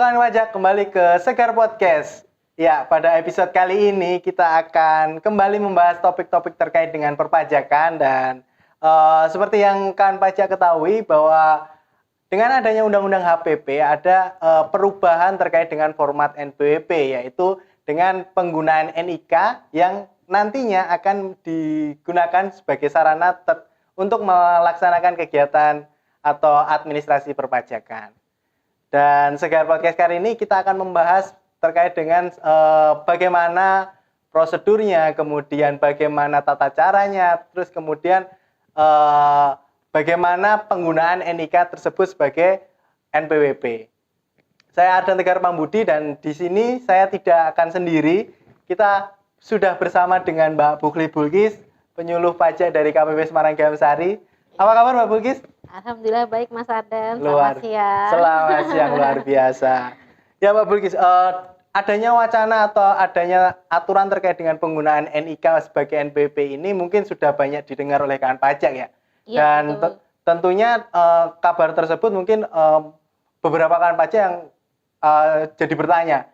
kawan pajak, kembali ke Segar Podcast. Ya, pada episode kali ini kita akan kembali membahas topik-topik terkait dengan perpajakan dan seperti yang kawan pajak ketahui bahwa dengan adanya Undang-Undang HPP ada perubahan terkait dengan format NPWP, yaitu dengan penggunaan NIK yang nantinya akan digunakan sebagai sarana untuk melaksanakan kegiatan atau administrasi perpajakan. Dan Segar Podcast kali ini kita akan membahas terkait dengan bagaimana prosedurnya, kemudian bagaimana tata caranya, terus kemudian bagaimana penggunaan NIK tersebut sebagai NPWP. Saya Ardan Tegar Pambudi dan di sini saya tidak akan sendiri. Kita sudah bersama dengan Mbak Bukli Bulkis, penyuluh pajak dari KPP Semarang Gamsari. Apa kabar Mbak Bulkis? Alhamdulillah baik Mas Ardan, selamat siang. Selamat siang, luar biasa. Ya Mbak Bulkis, adanya wacana atau adanya aturan terkait dengan penggunaan NIK sebagai NPWP ini mungkin sudah banyak didengar oleh kawan pajak ya. Dan tentunya kabar tersebut mungkin beberapa kawan pajak yang jadi bertanya,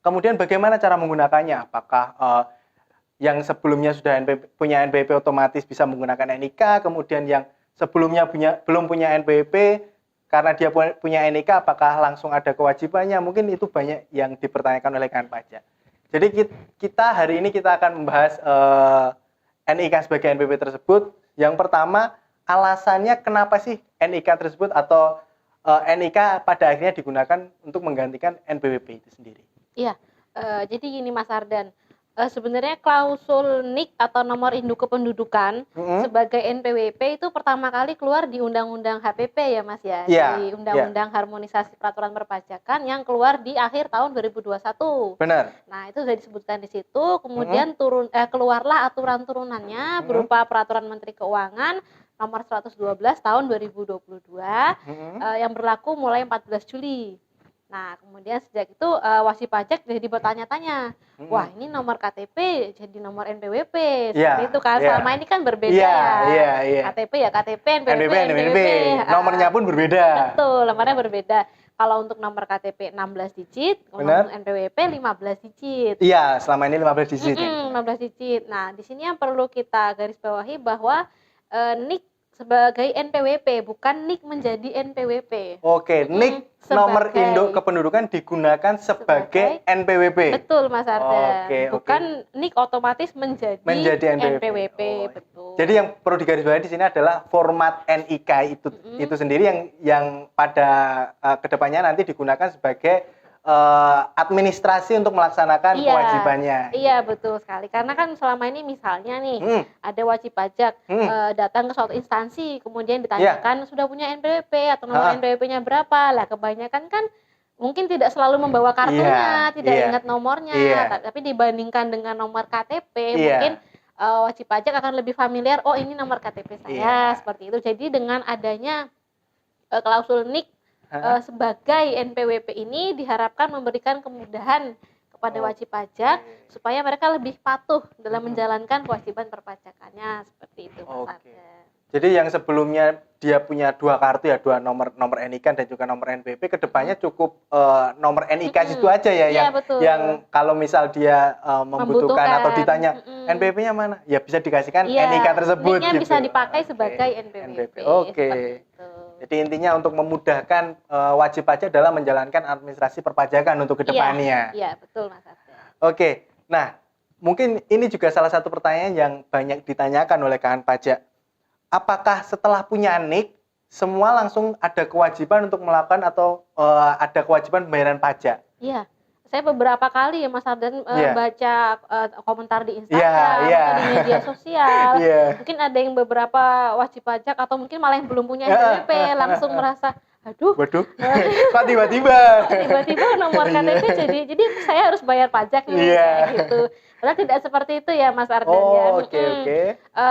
kemudian bagaimana cara menggunakannya? Apakah yang sebelumnya sudah punya NPWP otomatis bisa menggunakan NIK, kemudian yang sebelumnya belum punya NPWP, karena dia punya NIK, apakah langsung ada kewajibannya? Mungkin itu banyak yang dipertanyakan oleh kawan pajak. Jadi kita hari ini kita akan membahas NIK sebagai NPWP tersebut. Yang pertama, alasannya kenapa sih NIK tersebut atau NIK pada akhirnya digunakan untuk menggantikan NPWP itu sendiri? Iya, jadi gini Mas Ardan. Sebenarnya klausul NIK atau nomor induk kependudukan sebagai NPWP itu pertama kali keluar di Undang-Undang HPP ya Mas ya, di Undang-Undang Harmonisasi Peraturan Perpajakan yang keluar di akhir tahun 2021. Benar. Nah itu sudah disebutkan di situ, kemudian keluarlah aturan turunannya berupa Peraturan Menteri Keuangan nomor 112 tahun 2022 yang berlaku mulai 14 Juli. Nah, kemudian sejak itu wajib pajak jadi bertanya-tanya, wah ini nomor KTP jadi nomor NPWP, seperti itu kan, selama ini kan berbeda KTP ya KTP, NPWP. Nomornya pun berbeda. Betul, nomornya berbeda. Kalau untuk nomor KTP 16 digit, untuk NPWP 15 digit. Iya, selama ini 15 digit. 15 digit. Nah, di sini yang perlu kita garis bawahi bahwa NIK sebagai NPWP, bukan NIK menjadi NPWP. Oke, NIK nomor induk kependudukan digunakan sebagai NPWP. Betul Mas Ardan. Bukan NIK otomatis menjadi NPWP. Betul. Jadi yang perlu digarisbawahi di sini adalah format NIK itu sendiri yang pada kedepannya nanti digunakan sebagai administrasi untuk melaksanakan kewajibannya. Iya betul sekali. Karena kan selama ini misalnya nih ada wajib pajak datang ke suatu instansi, kemudian ditanyakan sudah punya NPWP atau nomor NPWP-nya berapa. Lah kebanyakan kan mungkin tidak selalu membawa kartunya, tidak ingat nomornya. Tapi dibandingkan dengan nomor KTP mungkin wajib pajak akan lebih familiar. Oh ini nomor KTP saya seperti itu. Jadi dengan adanya klausul NIK sebagai NPWP ini diharapkan memberikan kemudahan kepada wajib pajak supaya mereka lebih patuh dalam menjalankan kewajiban perpajakannya seperti itu. Jadi yang sebelumnya dia punya dua kartu ya, dua nomor NIK dan juga nomor NPWP, kedepannya cukup nomor NIK situ aja ya, yang kalau misal dia membutuhkan atau ditanya NPWP-nya mana, ya bisa dikasihkan NIK tersebut. NIK-nya bisa dipakai sebagai NPWP. Jadi intinya untuk memudahkan wajib pajak dalam menjalankan administrasi perpajakan untuk kedepannya. Iya, betul Mas Ardan. Oke, nah mungkin ini juga salah satu pertanyaan yang banyak ditanyakan oleh kawan pajak. Apakah setelah punya NIK, semua langsung ada kewajiban untuk melakukan atau ada kewajiban pembayaran pajak? Iya. Saya beberapa kali ya Mas Ardan baca komentar di Instagram atau di media sosial. Mungkin ada yang beberapa wajib pajak atau mungkin malah yang belum punya NPWP langsung merasa, aduh, kok tiba-tiba nomor KTP jadi saya harus bayar pajak nih gitu. Padahal tidak seperti itu ya Mas Ardan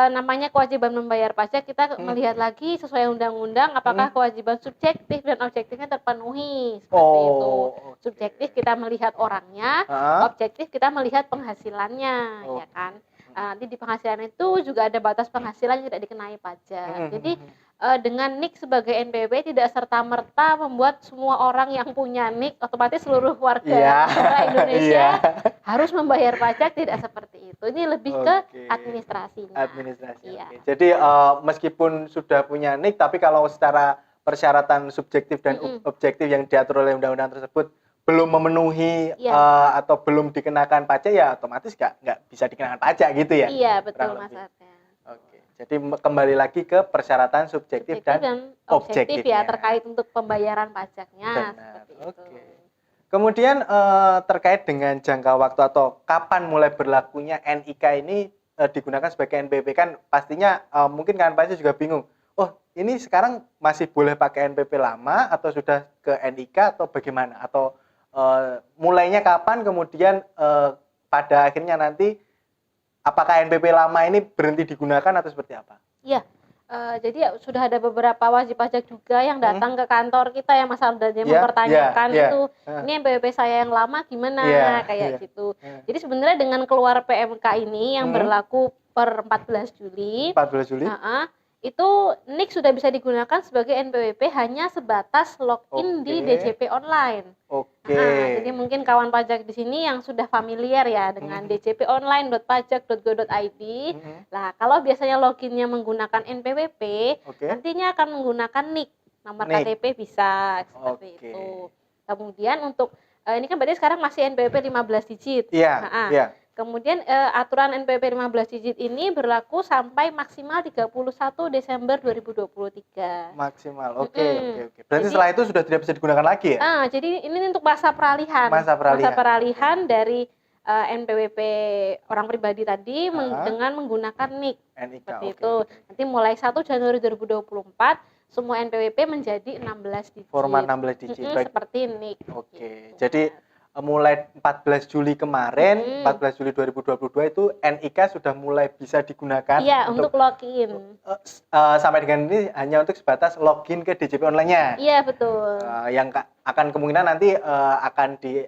namanya kewajiban membayar pajak, kita melihat lagi sesuai undang-undang apakah kewajiban subjektif dan objektifnya terpenuhi seperti itu. Subjektif kita melihat orangnya, objektif kita melihat penghasilannya, ya kan. Nanti di penghasilan itu juga ada batas penghasilan yang tidak dikenai pajak. Jadi dengan NIK sebagai NPWP tidak serta-merta membuat semua orang yang punya NIK otomatis seluruh warga negara Indonesia harus membayar pajak, tidak seperti itu. Ini lebih ke administrasinya. Administrasi. Jadi meskipun sudah punya NIK, tapi kalau secara persyaratan subjektif dan objektif yang diatur oleh undang-undang tersebut belum memenuhi atau belum dikenakan pajak, ya otomatis nggak bisa dikenakan pajak gitu ya? Iya, betul Mas Arden. Jadi kembali lagi ke persyaratan subjektif dan objektif ya terkait untuk pembayaran pajaknya. Benar. Oke. Kemudian terkait dengan jangka waktu atau kapan mulai berlakunya NIK ini digunakan sebagai NPWP, kan pastinya mungkin kan pasti juga bingung. Oh, ini sekarang masih boleh pakai NPWP lama atau sudah ke NIK atau bagaimana? Atau mulainya kapan, kemudian pada akhirnya nanti apakah NPWP lama ini berhenti digunakan atau seperti apa? Iya, jadi sudah ada beberapa wajib pajak juga yang datang ke kantor kita ya Mas Ardan, yang mempertanyakan itu, ini NPWP saya yang lama gimana, kayak gitu. Jadi sebenarnya dengan keluar PMK ini yang berlaku per 14 Juli, itu NIK sudah bisa digunakan sebagai NPWP hanya sebatas login di DJP online. Jadi mungkin kawan pajak di sini yang sudah familiar ya dengan djponline.pajak.go.id. Nah, kalau biasanya loginnya menggunakan NPWP, nantinya akan menggunakan NIK, nomor KTP bisa seperti itu. Kemudian untuk ini kan berarti sekarang masih NPWP 15 digit. Kemudian aturan NPWP 15 digit ini berlaku sampai maksimal 31 Desember 2023. Maksimal, oke. Berarti setelah itu sudah tidak bisa digunakan lagi ya? Jadi ini untuk masa peralihan. Masa peralihan dari NPWP orang pribadi tadi dengan menggunakan NIK. Seperti itu. Nanti mulai 1 Januari 2024 semua NPWP menjadi 16 digit. Format 16 digit. Seperti NIK. Jadi mulai 14 Juli kemarin, 14 Juli 2022 itu NIK sudah mulai bisa digunakan untuk login. Sampai dengan ini hanya untuk sebatas login ke DJP online-nya. Iya, betul. Yang akan kemungkinan nanti akan di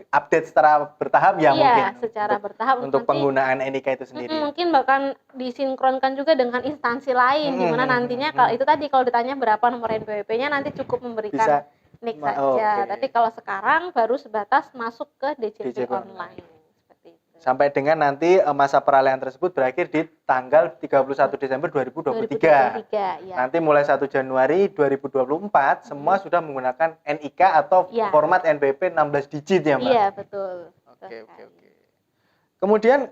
update secara bertahap ya mungkin. Secara bertahap untuk nanti, penggunaan NIK itu sendiri. Mungkin bahkan disinkronkan juga dengan instansi lain, di mana nantinya kalau itu tadi kalau ditanya berapa nomor NPWP-nya nanti cukup memberikan NIK saja. Tapi kalau sekarang baru sebatas masuk ke DJP online. Seperti itu. Sampai dengan nanti masa peralihan tersebut berakhir di tanggal 31 Desember 2023. Nanti mulai 1 Januari 2024 semua sudah menggunakan NIK atau format NPWP 16 digit ya, Mbak? Iya, betul. Oke. Kemudian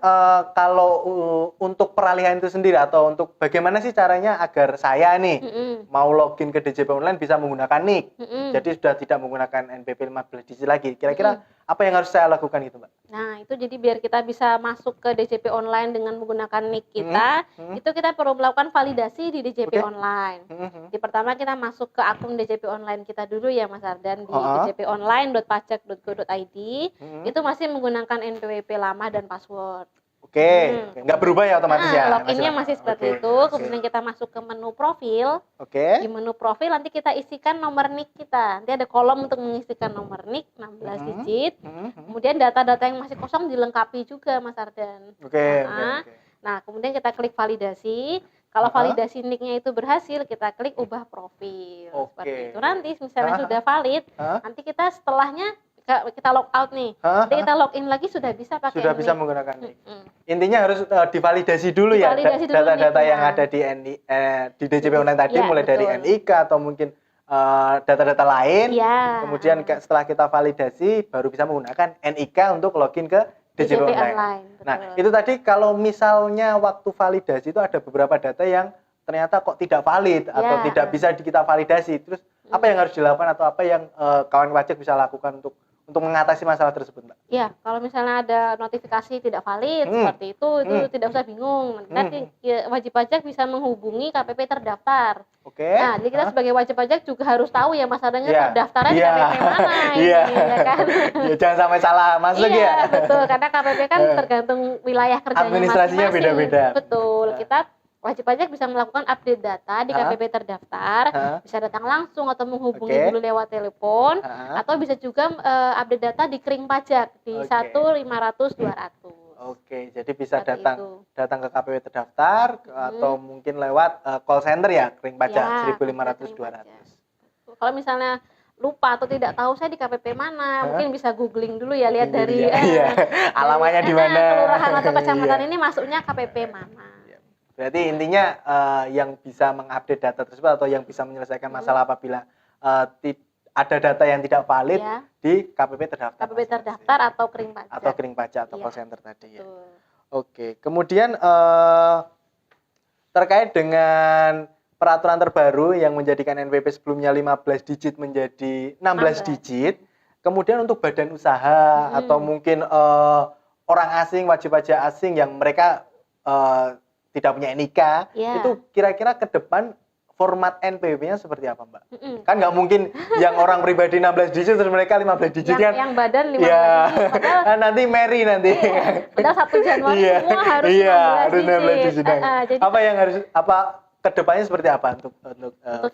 kalau untuk peralihan itu sendiri atau untuk bagaimana sih caranya agar saya nih mau login ke DJP online bisa menggunakan NIK, jadi sudah tidak menggunakan NPWP 15 digit lagi. Kira-kira apa yang harus saya lakukan gitu, Mbak? Nah, itu jadi biar kita bisa masuk ke DJP online dengan menggunakan NIK kita, itu kita perlu melakukan validasi di DJP online. Di pertama kita masuk ke akun DJP online kita dulu ya Mas Ardan di djponline.pajak.go.id. Itu masih menggunakan NPWP lama dan password. Nggak berubah ya otomatis ya? Loginnya masih seperti itu. Kemudian kita masuk ke menu profil. Di menu profil nanti kita isikan nomor NIK kita. Nanti ada kolom untuk mengisikan nomor NIK 16 digit. Kemudian data-data yang masih kosong dilengkapi juga Mas Ardan. Nah, kemudian kita klik validasi. Kalau validasi NIK-nya itu berhasil, kita klik ubah profil. Seperti itu. Nanti misalnya sudah valid, nanti kita setelahnya kita log out nih, nanti kita login lagi sudah bisa pakai sudah NIK. Bisa menggunakan NIK. Intinya harus divalidasi dulu ya data-data yang ada di DJP online tadi, mulai dari NIK atau mungkin data-data lain. Kemudian setelah kita validasi baru bisa menggunakan NIK untuk login ke DJP online. Nah, itu tadi kalau misalnya waktu validasi itu ada beberapa data yang ternyata kok tidak valid atau tidak bisa kita validasi. Terus apa yang harus dilakukan atau apa yang kawan pajak bisa lakukan untuk mengatasi masalah tersebut, Mbak? Iya, kalau misalnya ada notifikasi tidak valid seperti itu tidak usah bingung. Nanti wajib pajak bisa menghubungi KPP terdaftar. Nah, jadi kita sebagai wajib pajak juga harus tahu ya Mas Adanya terdaftarnya di KPP mana ya kan. Jangan sampai salah masuk ya. Iya, betul. Karena KPP kan tergantung wilayah kerjanya administrasinya masing-masing. Beda-beda. Betul. Kita wajib pajak bisa melakukan update data di KPP terdaftar, bisa datang langsung atau menghubungi dulu lewat telepon, atau bisa juga update data di Kering Pajak di 1-500-200. Oke, jadi bisa Seperti datang itu. datang ke KPW terdaftar atau mungkin lewat call center ya, Kering Pajak Ya, 1.500 Kering Pajak. 200. Kalau misalnya lupa atau tidak tahu saya di KPP mana, Hah? mungkin bisa googling dulu ya, lihat Googling dulu dari ya. Iya. Alamatnya di mana? kelurahan atau kecamatan Iya. ini masuknya KPP mana. Iya. Berarti intinya yang bisa mengupdate data tersebut atau yang bisa menyelesaikan masalah apabila ada data yang tidak valid Ya, di KPP terdaftar. KPP terdaftar atau Kering Pajak. Atau Kering Pajak atau Iya, call center tadi ya. betul. Oke, kemudian terkait dengan peraturan terbaru yang menjadikan NPWP sebelumnya 15 digit menjadi 16 digit. Kemudian untuk badan usaha atau mungkin orang asing, wajib pajak asing yang mereka tidak punya NIK, itu kira-kira ke depan format NPWP-nya seperti apa, Mbak? Kan nggak mungkin yang orang pribadi 16 digit terus mereka 15 digit kan? Yang badan 15 ya. digit. Padahal nanti Mary nanti. Padahal 1 Januari semua harus 16 digit. Jadi apa yang harus kedepannya seperti apa untuk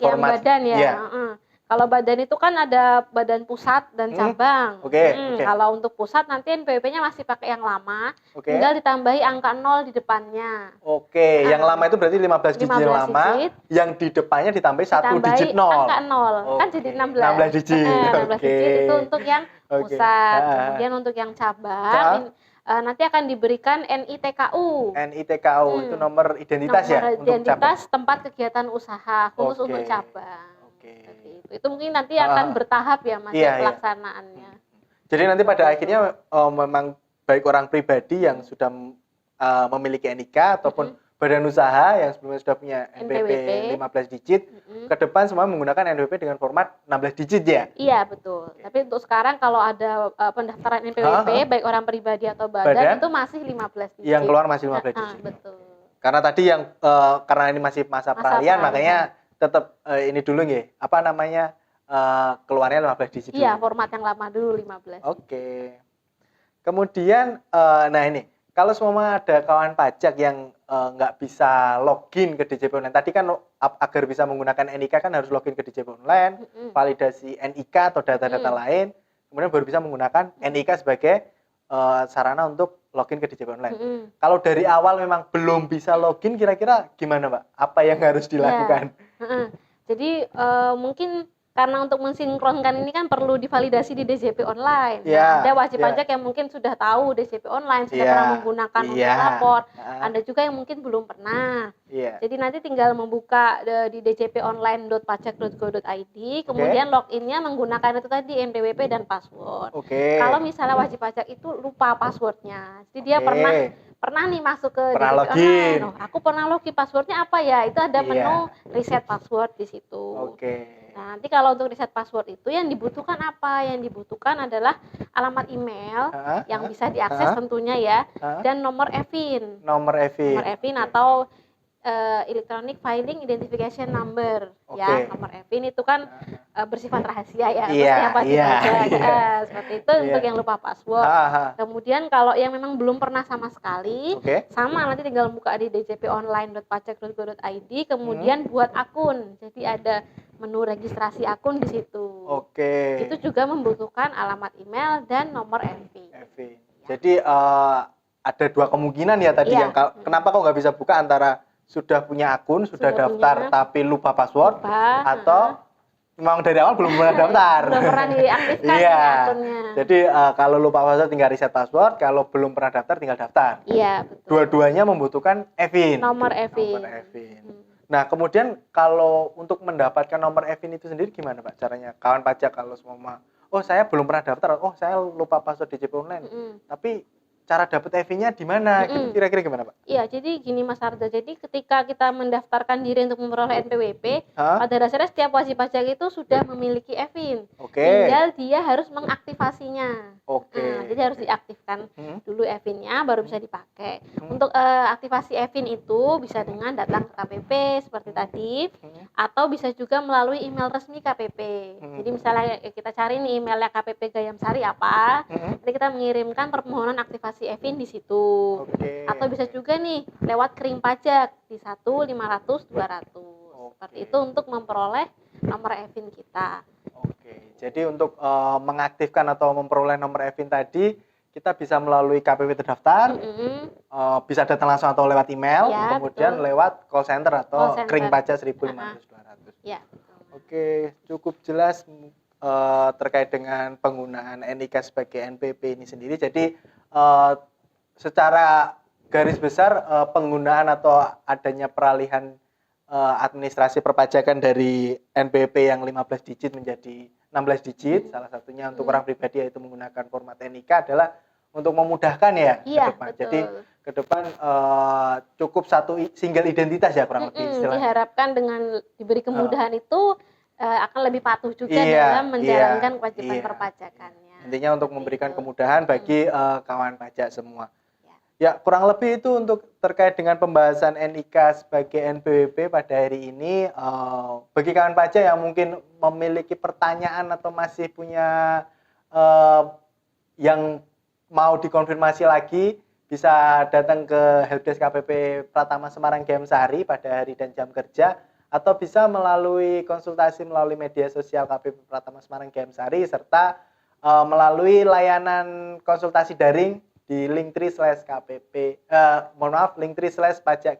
format yang badan ya? Iya. Kalau badan itu kan ada badan pusat dan cabang. Oke. Kalau untuk pusat nanti NPWP-nya masih pakai yang lama, tinggal ditambahi angka 0 di depannya. Oke, yang lama itu berarti 15 digit yang lama, yang di depannya ditambahi 1 digit 0. Angka 0, kan jadi 16 digit. 16 digit itu untuk yang pusat. Kemudian untuk yang cabang nanti akan diberikan NITKU. NITKU itu nomor identitas ya? Nomor identitas tempat kegiatan usaha khusus untuk cabang. Itu mungkin nanti akan bertahap ya Mas pelaksanaannya. Jadi nanti pada akhirnya memang baik orang pribadi yang sudah memiliki NIK ataupun badan usaha yang sebelumnya sudah punya NPWP 15 digit, ke depan semua menggunakan NPWP dengan format 16 digit ya? Iya, betul. Tapi untuk sekarang kalau ada pendaftaran NPWP baik orang pribadi atau badan itu masih 15 digit. Yang keluar masih 15 digit. Betul. Karena tadi yang karena ini masih masa peralihan makanya tetap ini dulu nggih. Apa namanya? Keluarnya 15 digit dulu. Iya, format yang lama dulu 15. Oke. Kemudian nah ini, kalau semua ada kawan pajak yang nggak bisa login ke DJP Online. Tadi kan agar bisa menggunakan NIK kan harus login ke DJP Online, validasi NIK atau data-data lain, kemudian baru bisa menggunakan NIK sebagai sarana untuk login ke DJP Online. Kalau dari awal memang belum bisa login, kira-kira gimana, Mbak? Apa yang harus dilakukan? Jadi mungkin karena untuk mensinkronkan ini kan perlu divalidasi di DJP Online. Ada wajib pajak yang mungkin sudah tahu DJP Online, sudah pernah menggunakan untuk lapor. Ada juga yang mungkin belum pernah. Jadi nanti tinggal membuka di djponline.pajak.go.id, kemudian loginnya menggunakan itu tadi NPWP dan password. Kalau misalnya wajib pajak itu lupa passwordnya, jadi dia pernah nih masuk ke DJP Online. Aku pernah login, passwordnya apa ya? Itu ada menu reset password di situ. Nah, nanti kalau untuk reset password itu yang dibutuhkan apa? Yang dibutuhkan adalah alamat email yang bisa diakses tentunya ya, dan nomor EVIN. Nomor EVIN atau Electronic Filing Identification Number ya. Nomor EVIN itu kan bersifat rahasia ya, seperti itu untuk yang lupa password. Kemudian kalau yang memang belum pernah sama sekali, sama nanti tinggal buka di djponline.pajak.go.id, kemudian buat akun. Jadi ada menu registrasi akun di situ. Itu juga membutuhkan alamat email dan nomor EVIN. Jadi ada dua kemungkinan ya tadi yang kenapa kok nggak bisa buka antara sudah punya akun, sudah daftar tapi lupa password, atau memang dari awal belum pernah daftar. Belum pernah diaktifkan akunnya. Jadi kalau lupa password tinggal reset password, kalau belum pernah daftar tinggal daftar. Iya, betul. Dua-duanya membutuhkan EVIN. Nomor EVIN. Nah, kemudian kalau untuk mendapatkan nomor EVIN itu sendiri gimana, Pak? Caranya kawan pajak kalau semua, saya belum pernah daftar, saya lupa password DJP Online. Tapi cara dapat EV-nya di mana? Gitu, kira-kira gimana, Pak? Iya, jadi gini Mas Arda. Jadi ketika kita mendaftarkan diri untuk memperoleh NPWP, pada dasarnya setiap wajib pajak itu sudah memiliki EVIN. Tinggal dia harus mengaktifasinya. Jadi harus diaktifkan dulu EVIN-nya baru bisa dipakai. Untuk aktivasi EVIN itu bisa dengan datang ke KPP seperti tadi, atau bisa juga melalui email resmi KPP. Jadi misalnya kita cari nih emailnya KPP Gayamsari apa, nanti kita mengirimkan permohonan aktivasi EVIN di situ. Atau bisa juga nih lewat Kering Pajak di 1.500.200. Seperti itu untuk memperoleh nomor EVIN kita. Jadi untuk mengaktifkan atau memperoleh nomor EVIN tadi kita bisa melalui KPP terdaftar, bisa datang langsung atau lewat email, Ya, kemudian betul. lewat call center atau Call center. kering pajak 1.500-200. Ya. Oke, cukup jelas terkait dengan penggunaan NIK sebagai NPP ini sendiri. Jadi secara garis besar penggunaan atau adanya peralihan administrasi perpajakan dari NPP yang 15 digit menjadi 16 digit, salah satunya untuk orang pribadi yaitu menggunakan format NIK adalah untuk memudahkan ya ke depan. Betul. Jadi ke depan cukup satu single identitas ya kurang lebih istilahnya. Diharapkan dengan diberi kemudahan itu akan lebih patuh juga dalam menjalankan kewajiban perpajakannya. Intinya untuk memberikan kemudahan bagi kawan pajak semua. Ya, kurang lebih itu untuk terkait dengan pembahasan NIK sebagai NPWP pada hari ini. Bagi kawan pajak yang mungkin memiliki pertanyaan atau masih punya yang mau dikonfirmasi lagi, bisa datang ke helpdesk KPP Pratama Semarang Gemsari pada hari dan jam kerja, atau bisa melalui konsultasi melalui media sosial KPP Pratama Semarang Gemsari, serta melalui layanan konsultasi daring di linktree/pajak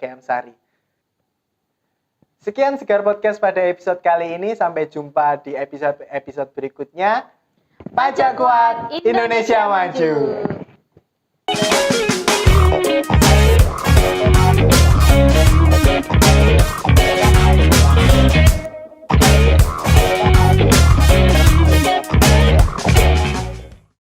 Gemsari. Sekian Segar Podcast pada episode kali ini. Sampai jumpa di episode berikutnya. Pajak kuat, Indonesia maju.